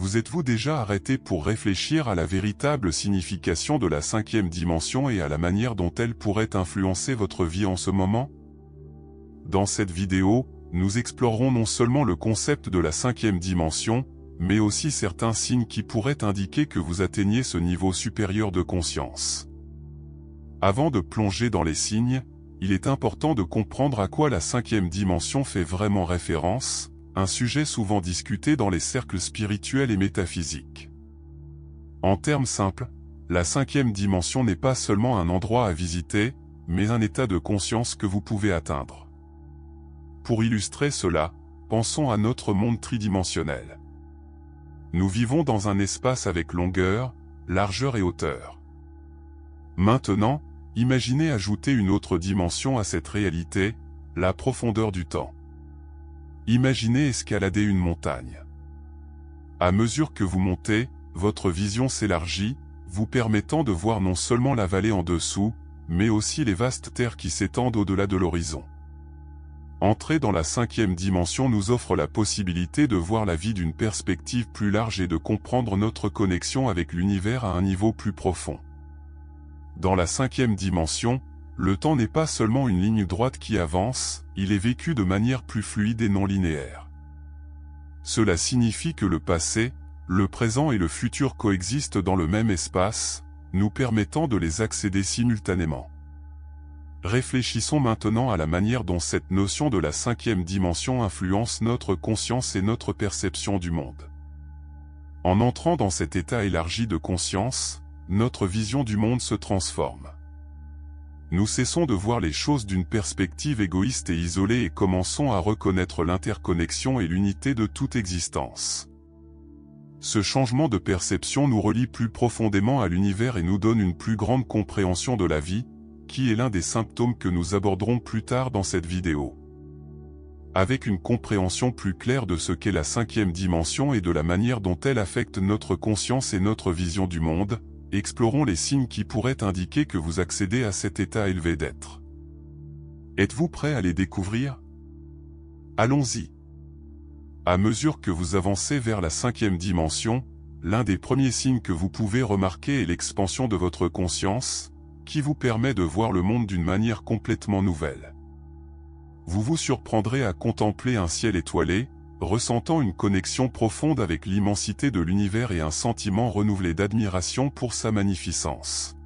Vous êtes-vous déjà arrêté pour réfléchir à la véritable signification de la 5e dimension et à la manière dont elle pourrait influencer votre vie en ce moment? Dans cette vidéo, nous explorerons non seulement le concept de la 5e dimension, mais aussi certains signes qui pourraient indiquer que vous atteignez ce niveau supérieur de conscience. Avant de plonger dans les signes, il est important de comprendre à quoi la 5e dimension fait vraiment référence, un sujet souvent discuté dans les cercles spirituels et métaphysiques. En termes simples, la 5e dimension n'est pas seulement un endroit à visiter, mais un état de conscience que vous pouvez atteindre. Pour illustrer cela, pensons à notre monde tridimensionnel. Nous vivons dans un espace avec longueur, largeur et hauteur. Maintenant, imaginez ajouter une autre dimension à cette réalité, la profondeur du temps. Imaginez escalader une montagne. À mesure que vous montez, votre vision s'élargit, vous permettant de voir non seulement la vallée en dessous, mais aussi les vastes terres qui s'étendent au-delà de l'horizon. Entrer dans la 5e dimension nous offre la possibilité de voir la vie d'une perspective plus large et de comprendre notre connexion avec l'univers à un niveau plus profond. Dans la 5e dimension, le temps n'est pas seulement une ligne droite qui avance, il est vécu de manière plus fluide et non linéaire. Cela signifie que le passé, le présent et le futur coexistent dans le même espace, nous permettant de les accéder simultanément. Réfléchissons maintenant à la manière dont cette notion de la 5e dimension influence notre conscience et notre perception du monde. En entrant dans cet état élargi de conscience, notre vision du monde se transforme. Nous cessons de voir les choses d'une perspective égoïste et isolée et commençons à reconnaître l'interconnexion et l'unité de toute existence. Ce changement de perception nous relie plus profondément à l'univers et nous donne une plus grande compréhension de la vie, qui est l'un des symptômes que nous aborderons plus tard dans cette vidéo. Avec une compréhension plus claire de ce qu'est la 5e dimension et de la manière dont elle affecte notre conscience et notre vision du monde, explorons les signes qui pourraient indiquer que vous accédez à cet état élevé d'être. Êtes-vous prêt à les découvrir? Allons-y. À mesure que vous avancez vers la 5e dimension, l'un des premiers signes que vous pouvez remarquer est l'expansion de votre conscience, qui vous permet de voir le monde d'une manière complètement nouvelle. Vous vous surprendrez à contempler un ciel étoilé, ressentant une connexion profonde avec l'immensité de l'univers et un sentiment renouvelé d'admiration pour sa magnificence.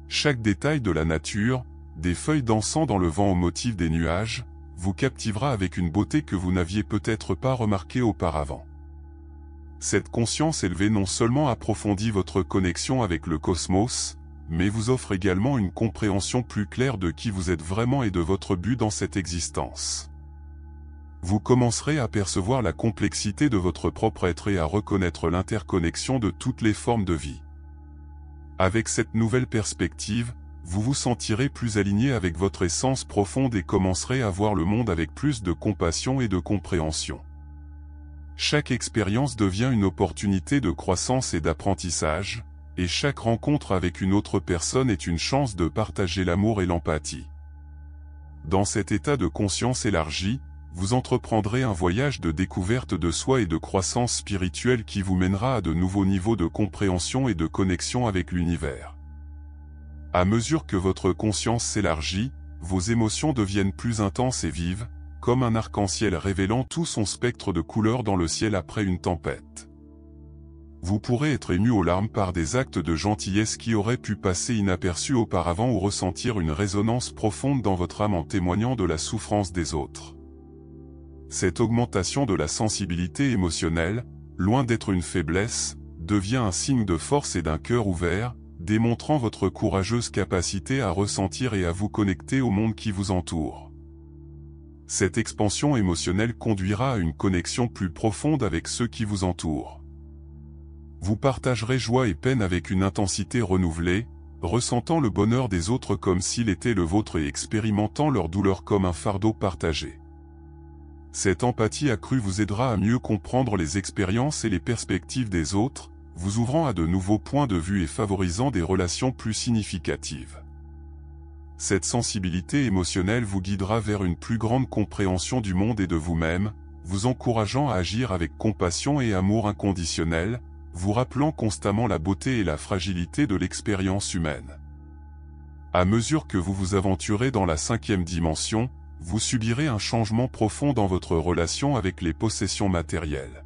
Chaque détail de la nature, des feuilles dansant dans le vent au motif des nuages, vous captivera avec une beauté que vous n'aviez peut-être pas remarquée auparavant. Cette conscience élevée non seulement approfondit votre connexion avec le cosmos, mais vous offre également une compréhension plus claire de qui vous êtes vraiment et de votre but dans cette existence. Vous commencerez à percevoir la complexité de votre propre être et à reconnaître l'interconnexion de toutes les formes de vie. Avec cette nouvelle perspective, vous vous sentirez plus aligné avec votre essence profonde et commencerez à voir le monde avec plus de compassion et de compréhension. Chaque expérience devient une opportunité de croissance et d'apprentissage, et chaque rencontre avec une autre personne est une chance de partager l'amour et l'empathie. Dans cet état de conscience élargi, vous entreprendrez un voyage de découverte de soi et de croissance spirituelle qui vous mènera à de nouveaux niveaux de compréhension et de connexion avec l'univers. À mesure que votre conscience s'élargit, vos émotions deviennent plus intenses et vives, comme un arc-en-ciel révélant tout son spectre de couleurs dans le ciel après une tempête. Vous pourrez être ému aux larmes par des actes de gentillesse qui auraient pu passer inaperçus auparavant ou ressentir une résonance profonde dans votre âme en témoignant de la souffrance des autres. Cette augmentation de la sensibilité émotionnelle, loin d'être une faiblesse, devient un signe de force et d'un cœur ouvert, démontrant votre courageuse capacité à ressentir et à vous connecter au monde qui vous entoure. Cette expansion émotionnelle conduira à une connexion plus profonde avec ceux qui vous entourent. Vous partagerez joie et peine avec une intensité renouvelée, ressentant le bonheur des autres comme s'il était le vôtre et expérimentant leur douleur comme un fardeau partagé. Cette empathie accrue vous aidera à mieux comprendre les expériences et les perspectives des autres, vous ouvrant à de nouveaux points de vue et favorisant des relations plus significatives. Cette sensibilité émotionnelle vous guidera vers une plus grande compréhension du monde et de vous-même, vous encourageant à agir avec compassion et amour inconditionnel, vous rappelant constamment la beauté et la fragilité de l'expérience humaine. À mesure que vous vous aventurez dans la 5e dimension, vous subirez un changement profond dans votre relation avec les possessions matérielles.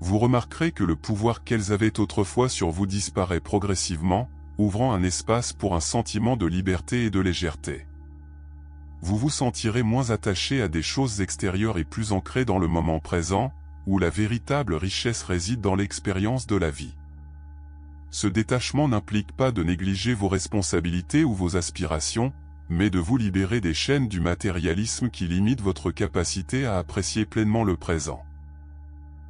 Vous remarquerez que le pouvoir qu'elles avaient autrefois sur vous disparaît progressivement, ouvrant un espace pour un sentiment de liberté et de légèreté. Vous vous sentirez moins attaché à des choses extérieures et plus ancré dans le moment présent, où la véritable richesse réside dans l'expérience de la vie. Ce détachement n'implique pas de négliger vos responsabilités ou vos aspirations, mais de vous libérer des chaînes du matérialisme qui limitent votre capacité à apprécier pleinement le présent.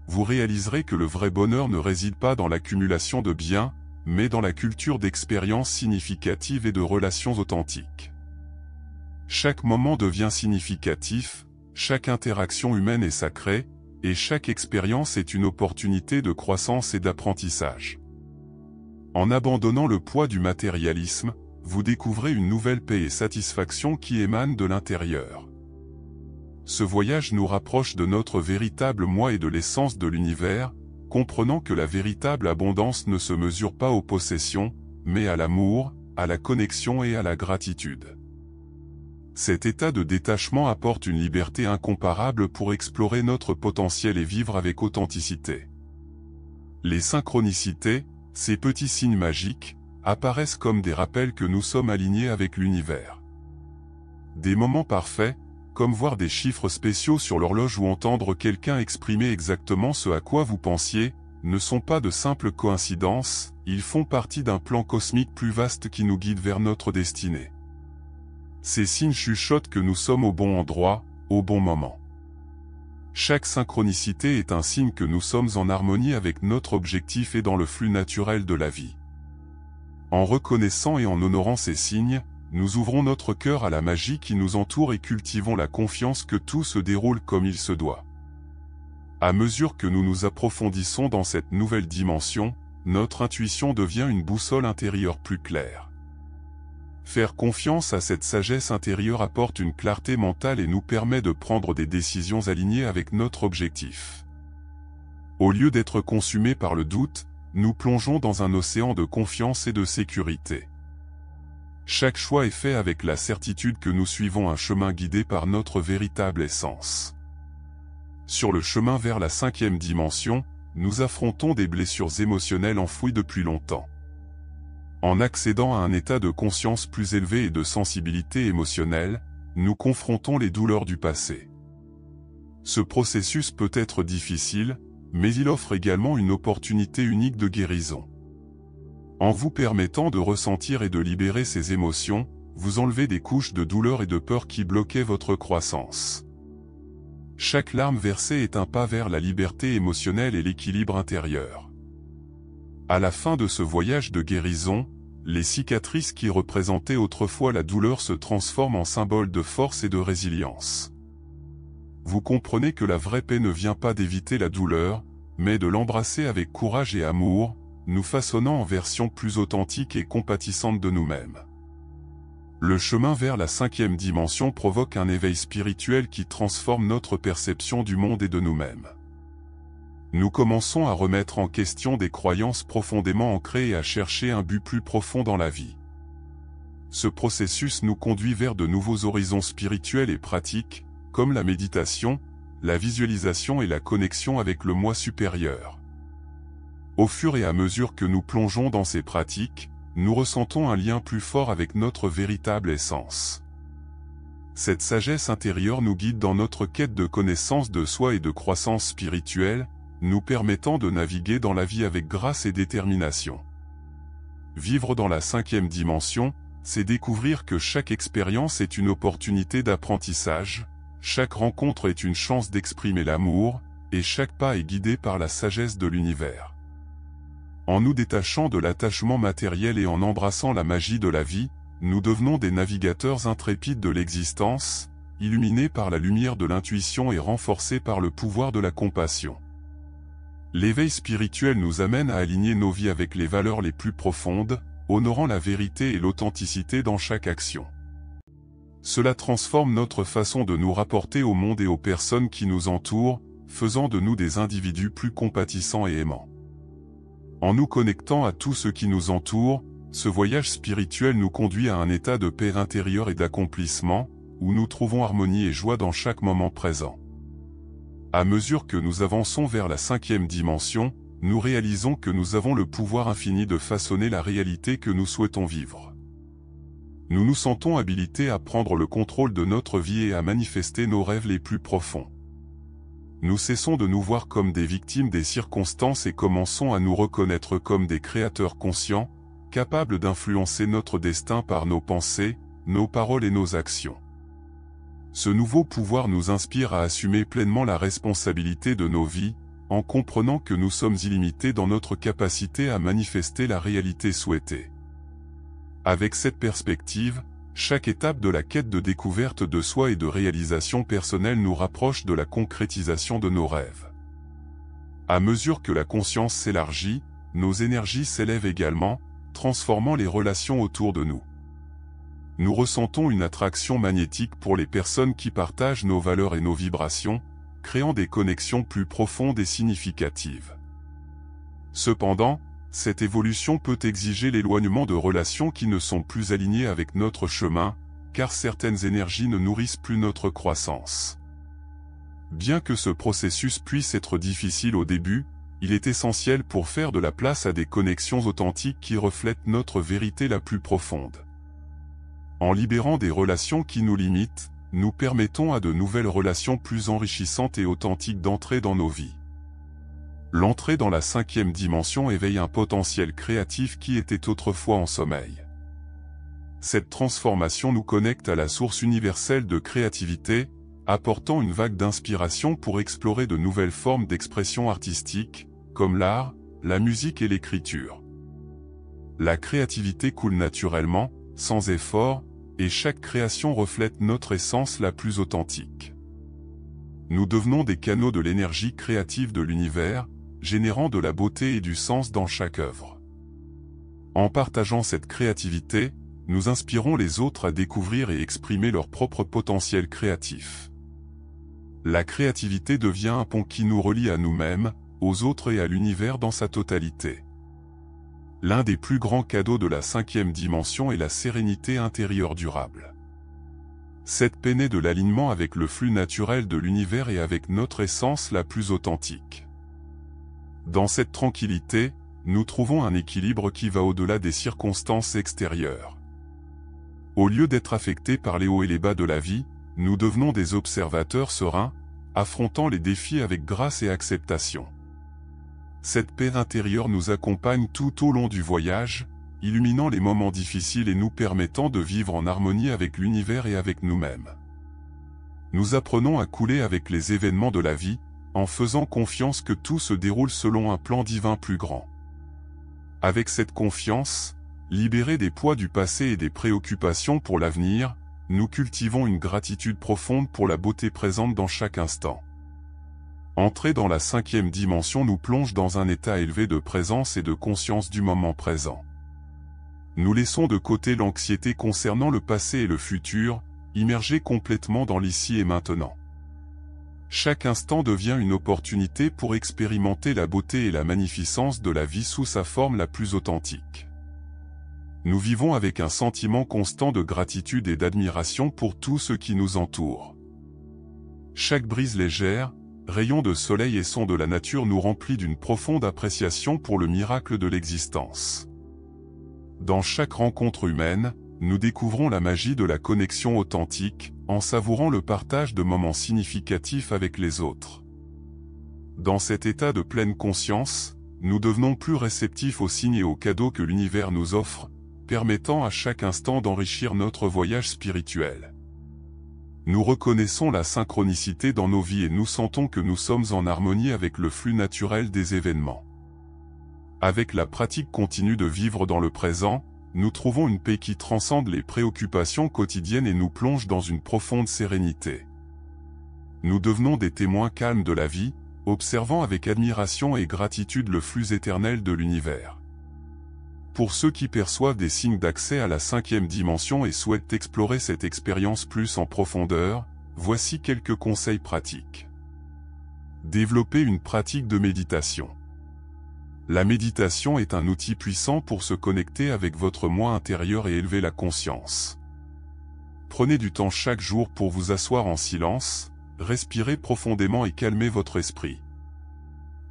Vous réaliserez que le vrai bonheur ne réside pas dans l'accumulation de biens, mais dans la culture d'expériences significatives et de relations authentiques. Chaque moment devient significatif, chaque interaction humaine est sacrée, et chaque expérience est une opportunité de croissance et d'apprentissage. En abandonnant le poids du matérialisme, vous découvrez une nouvelle paix et satisfaction qui émanent de l'intérieur. Ce voyage nous rapproche de notre véritable moi et de l'essence de l'univers, comprenant que la véritable abondance ne se mesure pas aux possessions, mais à l'amour, à la connexion et à la gratitude. Cet état de détachement apporte une liberté incomparable pour explorer notre potentiel et vivre avec authenticité. Les synchronicités, ces petits signes magiques, apparaissent comme des rappels que nous sommes alignés avec l'univers. Des moments parfaits, comme voir des chiffres spéciaux sur l'horloge ou entendre quelqu'un exprimer exactement ce à quoi vous pensiez, ne sont pas de simples coïncidences, ils font partie d'un plan cosmique plus vaste qui nous guide vers notre destinée. Ces signes chuchotent que nous sommes au bon endroit, au bon moment. Chaque synchronicité est un signe que nous sommes en harmonie avec notre objectif et dans le flux naturel de la vie. En reconnaissant et en honorant ces signes, nous ouvrons notre cœur à la magie qui nous entoure et cultivons la confiance que tout se déroule comme il se doit. À mesure que nous nous approfondissons dans cette nouvelle dimension, notre intuition devient une boussole intérieure plus claire. Faire confiance à cette sagesse intérieure apporte une clarté mentale et nous permet de prendre des décisions alignées avec notre objectif. Au lieu d'être consumés par le doute, nous plongeons dans un océan de confiance et de sécurité. Chaque choix est fait avec la certitude que nous suivons un chemin guidé par notre véritable essence. Sur le chemin vers la 5e dimension, nous affrontons des blessures émotionnelles enfouies depuis longtemps. En accédant à un état de conscience plus élevé et de sensibilité émotionnelle, nous confrontons les douleurs du passé. Ce processus peut être difficile, mais il offre également une opportunité unique de guérison. En vous permettant de ressentir et de libérer ces émotions, vous enlevez des couches de douleur et de peur qui bloquaient votre croissance. Chaque larme versée est un pas vers la liberté émotionnelle et l'équilibre intérieur. À la fin de ce voyage de guérison, les cicatrices qui représentaient autrefois la douleur se transforment en symboles de force et de résilience. Vous comprenez que la vraie paix ne vient pas d'éviter la douleur, mais de l'embrasser avec courage et amour, nous façonnant en version plus authentique et compatissante de nous-mêmes. Le chemin vers la 5e dimension provoque un éveil spirituel qui transforme notre perception du monde et de nous-mêmes. Nous commençons à remettre en question des croyances profondément ancrées et à chercher un but plus profond dans la vie. Ce processus nous conduit vers de nouveaux horizons spirituels et pratiques, comme la méditation, la visualisation et la connexion avec le moi supérieur. Au fur et à mesure que nous plongeons dans ces pratiques, nous ressentons un lien plus fort avec notre véritable essence. Cette sagesse intérieure nous guide dans notre quête de connaissance de soi et de croissance spirituelle, nous permettant de naviguer dans la vie avec grâce et détermination. Vivre dans la 5e dimension, c'est découvrir que chaque expérience est une opportunité d'apprentissage, chaque rencontre est une chance d'exprimer l'amour, et chaque pas est guidé par la sagesse de l'univers. En nous détachant de l'attachement matériel et en embrassant la magie de la vie, nous devenons des navigateurs intrépides de l'existence, illuminés par la lumière de l'intuition et renforcés par le pouvoir de la compassion. L'éveil spirituel nous amène à aligner nos vies avec les valeurs les plus profondes, honorant la vérité et l'authenticité dans chaque action. Cela transforme notre façon de nous rapporter au monde et aux personnes qui nous entourent, faisant de nous des individus plus compatissants et aimants. En nous connectant à tout ce qui nous entoure, ce voyage spirituel nous conduit à un état de paix intérieure et d'accomplissement, où nous trouvons harmonie et joie dans chaque moment présent. À mesure que nous avançons vers la 5e dimension, nous réalisons que nous avons le pouvoir infini de façonner la réalité que nous souhaitons vivre. Nous nous sentons habilités à prendre le contrôle de notre vie et à manifester nos rêves les plus profonds. Nous cessons de nous voir comme des victimes des circonstances et commençons à nous reconnaître comme des créateurs conscients, capables d'influencer notre destin par nos pensées, nos paroles et nos actions. Ce nouveau pouvoir nous inspire à assumer pleinement la responsabilité de nos vies, en comprenant que nous sommes illimités dans notre capacité à manifester la réalité souhaitée. Avec cette perspective, chaque étape de la quête de découverte de soi et de réalisation personnelle nous rapproche de la concrétisation de nos rêves. À mesure que la conscience s'élargit, nos énergies s'élèvent également, transformant les relations autour de nous. Nous ressentons une attraction magnétique pour les personnes qui partagent nos valeurs et nos vibrations, créant des connexions plus profondes et significatives. Cependant, cette évolution peut exiger l'éloignement de relations qui ne sont plus alignées avec notre chemin, car certaines énergies ne nourrissent plus notre croissance. Bien que ce processus puisse être difficile au début, il est essentiel pour faire de la place à des connexions authentiques qui reflètent notre vérité la plus profonde. En libérant des relations qui nous limitent, nous permettons à de nouvelles relations plus enrichissantes et authentiques d'entrer dans nos vies. L'entrée dans la 5e dimension éveille un potentiel créatif qui était autrefois en sommeil. Cette transformation nous connecte à la source universelle de créativité, apportant une vague d'inspiration pour explorer de nouvelles formes d'expression artistique, comme l'art, la musique et l'écriture. La créativité coule naturellement, sans effort, et chaque création reflète notre essence la plus authentique. Nous devenons des canaux de l'énergie créative de l'univers, générant de la beauté et du sens dans chaque œuvre. En partageant cette créativité, nous inspirons les autres à découvrir et exprimer leur propre potentiel créatif. La créativité devient un pont qui nous relie à nous-mêmes, aux autres et à l'univers dans sa totalité. L'un des plus grands cadeaux de la 5e dimension est la sérénité intérieure durable. Cette paix naît de l'alignement avec le flux naturel de l'univers et avec notre essence la plus authentique. Dans cette tranquillité, nous trouvons un équilibre qui va au-delà des circonstances extérieures. Au lieu d'être affectés par les hauts et les bas de la vie, nous devenons des observateurs sereins, affrontant les défis avec grâce et acceptation. Cette paix intérieure nous accompagne tout au long du voyage, illuminant les moments difficiles et nous permettant de vivre en harmonie avec l'univers et avec nous-mêmes. Nous apprenons à couler avec les événements de la vie, en faisant confiance que tout se déroule selon un plan divin plus grand. Avec cette confiance, libérés des poids du passé et des préoccupations pour l'avenir, nous cultivons une gratitude profonde pour la beauté présente dans chaque instant. Entrer dans la 5e dimension nous plonge dans un état élevé de présence et de conscience du moment présent. Nous laissons de côté l'anxiété concernant le passé et le futur, immergés complètement dans l'ici et maintenant. Chaque instant devient une opportunité pour expérimenter la beauté et la magnificence de la vie sous sa forme la plus authentique. Nous vivons avec un sentiment constant de gratitude et d'admiration pour tout ce qui nous entoure. Chaque brise légère, rayon de soleil et son de la nature nous remplit d'une profonde appréciation pour le miracle de l'existence. Dans chaque rencontre humaine, nous découvrons la magie de la connexion authentique, en savourant le partage de moments significatifs avec les autres. Dans cet état de pleine conscience, nous devenons plus réceptifs aux signes et aux cadeaux que l'univers nous offre, permettant à chaque instant d'enrichir notre voyage spirituel. Nous reconnaissons la synchronicité dans nos vies et nous sentons que nous sommes en harmonie avec le flux naturel des événements. Avec la pratique continue de vivre dans le présent, nous trouvons une paix qui transcende les préoccupations quotidiennes et nous plonge dans une profonde sérénité. Nous devenons des témoins calmes de la vie, observant avec admiration et gratitude le flux éternel de l'univers. Pour ceux qui perçoivent des signes d'accès à la 5e dimension et souhaitent explorer cette expérience plus en profondeur, voici quelques conseils pratiques. Développer une pratique de méditation. La méditation est un outil puissant pour se connecter avec votre moi intérieur et élever la conscience. Prenez du temps chaque jour pour vous asseoir en silence, respirer profondément et calmer votre esprit.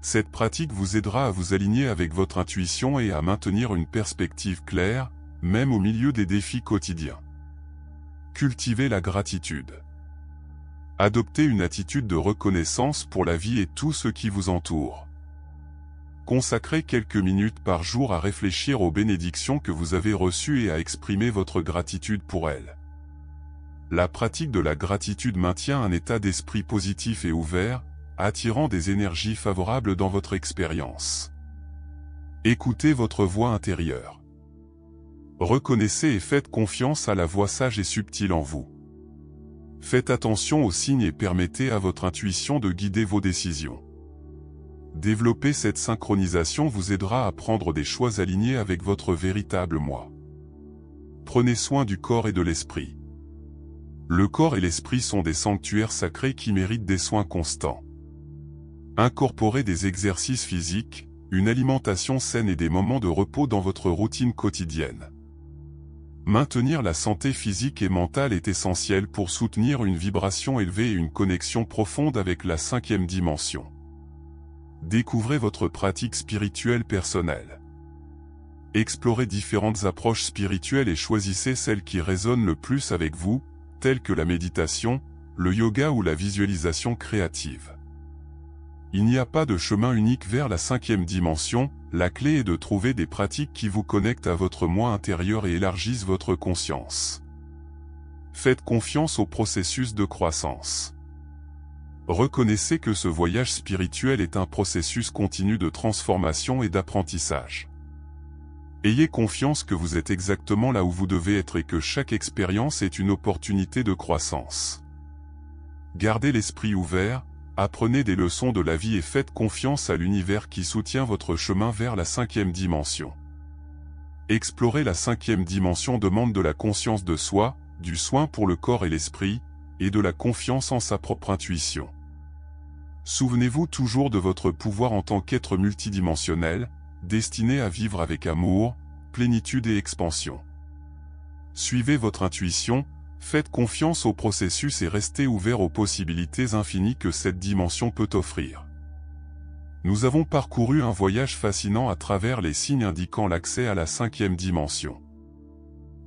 Cette pratique vous aidera à vous aligner avec votre intuition et à maintenir une perspective claire, même au milieu des défis quotidiens. Cultivez la gratitude. Adoptez une attitude de reconnaissance pour la vie et tout ce qui vous entoure. Consacrez quelques minutes par jour à réfléchir aux bénédictions que vous avez reçues et à exprimer votre gratitude pour elles. La pratique de la gratitude maintient un état d'esprit positif et ouvert, attirant des énergies favorables dans votre expérience. Écoutez votre voix intérieure. Reconnaissez et faites confiance à la voix sage et subtile en vous. Faites attention aux signes et permettez à votre intuition de guider vos décisions. Développer cette synchronisation vous aidera à prendre des choix alignés avec votre véritable moi. Prenez soin du corps et de l'esprit. Le corps et l'esprit sont des sanctuaires sacrés qui méritent des soins constants. Incorporez des exercices physiques, une alimentation saine et des moments de repos dans votre routine quotidienne. Maintenir la santé physique et mentale est essentiel pour soutenir une vibration élevée et une connexion profonde avec la 5e dimension. Découvrez votre pratique spirituelle personnelle. Explorez différentes approches spirituelles et choisissez celle qui résonne le plus avec vous, telles que la méditation, le yoga ou la visualisation créative. Il n'y a pas de chemin unique vers la 5e dimension, la clé est de trouver des pratiques qui vous connectent à votre moi intérieur et élargissent votre conscience. Faites confiance au processus de croissance. Reconnaissez que ce voyage spirituel est un processus continu de transformation et d'apprentissage. Ayez confiance que vous êtes exactement là où vous devez être et que chaque expérience est une opportunité de croissance. Gardez l'esprit ouvert, apprenez des leçons de la vie et faites confiance à l'univers qui soutient votre chemin vers la 5e dimension. Explorer la 5e dimension demande de la conscience de soi, du soin pour le corps et l'esprit, et de la confiance en sa propre intuition. Souvenez-vous toujours de votre pouvoir en tant qu'être multidimensionnel, destiné à vivre avec amour, plénitude et expansion. Suivez votre intuition, faites confiance au processus et restez ouvert aux possibilités infinies que cette dimension peut offrir. Nous avons parcouru un voyage fascinant à travers les signes indiquant l'accès à la 5e dimension.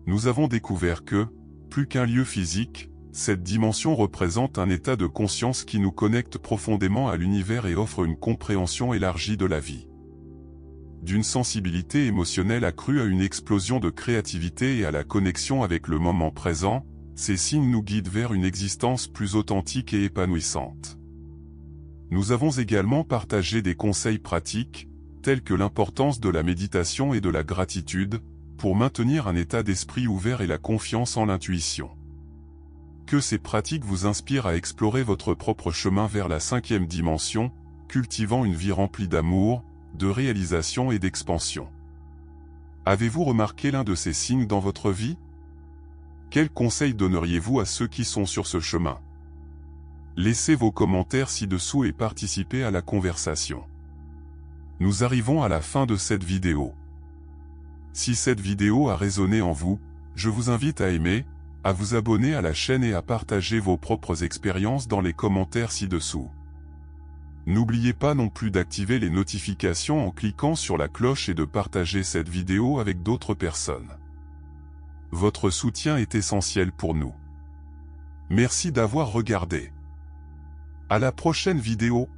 Nous avons découvert que, plus qu'un lieu physique, cette dimension représente un état de conscience qui nous connecte profondément à l'univers et offre une compréhension élargie de la vie. D'une sensibilité émotionnelle accrue à une explosion de créativité et à la connexion avec le moment présent, ces signes nous guident vers une existence plus authentique et épanouissante. Nous avons également partagé des conseils pratiques, tels que l'importance de la méditation et de la gratitude, pour maintenir un état d'esprit ouvert et la confiance en l'intuition. Que ces pratiques vous inspirent à explorer votre propre chemin vers la 5e dimension, cultivant une vie remplie d'amour, de réalisation et d'expansion. Avez-vous remarqué l'un de ces signes dans votre vie? Quels conseils donneriez-vous à ceux qui sont sur ce chemin? Laissez vos commentaires ci-dessous et participez à la conversation. Nous arrivons à la fin de cette vidéo. Si cette vidéo a résonné en vous, je vous invite à aimer, à vous abonner à la chaîne et à partager vos propres expériences dans les commentaires ci-dessous. N'oubliez pas non plus d'activer les notifications en cliquant sur la cloche et de partager cette vidéo avec d'autres personnes. Votre soutien est essentiel pour nous. Merci d'avoir regardé. À la prochaine vidéo.